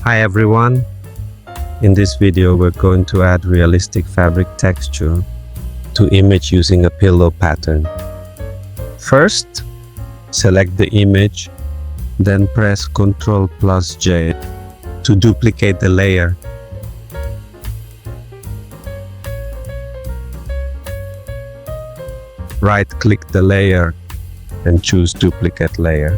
Hi everyone, in this video we're going to add realistic fabric texture to image using a pillow pattern. First, select the image, then press Ctrl+J to duplicate the layer. Right-click the layer and choose Duplicate Layer.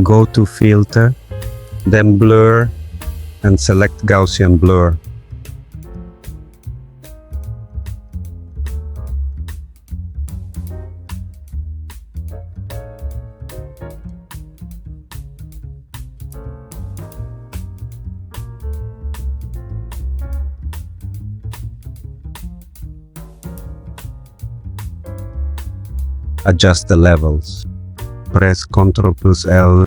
Go to Filter, then Blur, and select Gaussian Blur. Adjust the levels. Press Ctrl+L.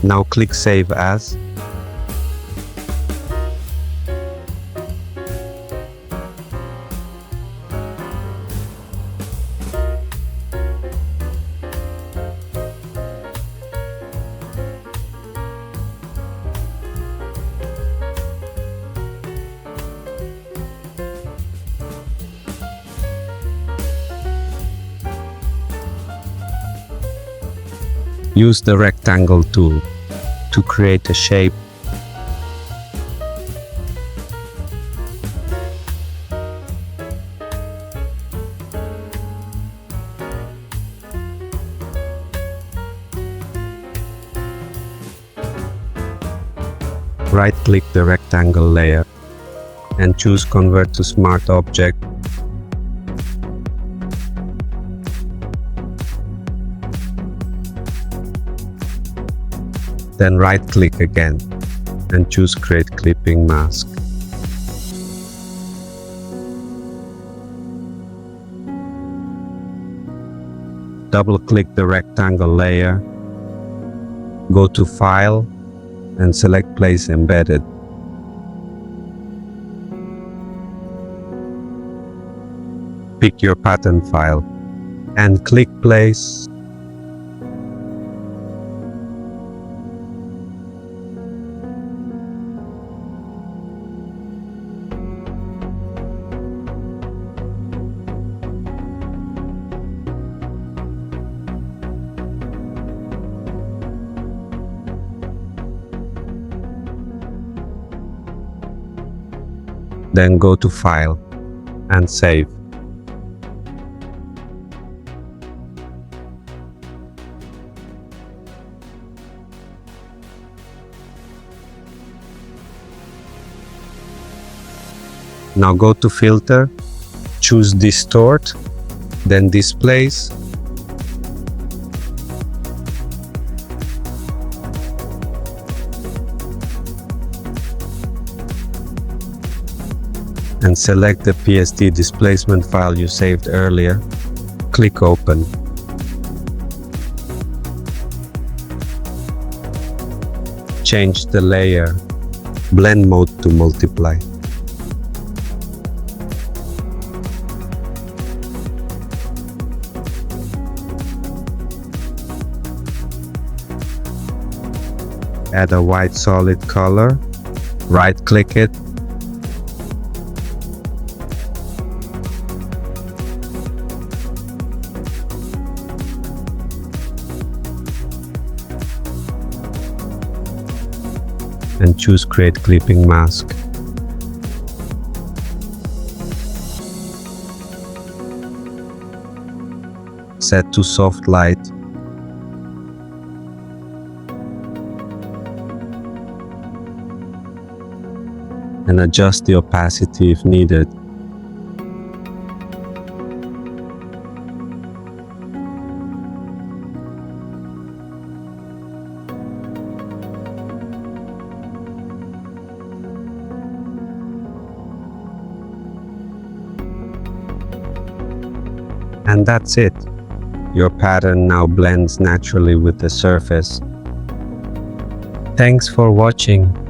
Now click Save As. Use the rectangle tool to create a shape. Right-click the rectangle layer and choose Convert to Smart Object. Then right-click again and choose Create Clipping Mask. Double-click the rectangle layer, go to File, and select Place Embedded. Pick your pattern file and click Place. Then go to File and Save. Now go to Filter, choose Distort, then Displace, and select the PSD displacement file you saved earlier. Click Open. Change the layer, blend mode to multiply. Add a white solid color, right-click it, and choose Create Clipping Mask. Set to Soft Light and adjust the opacity if needed. And that's it. Your pattern now blends naturally with the surface. Thanks for watching.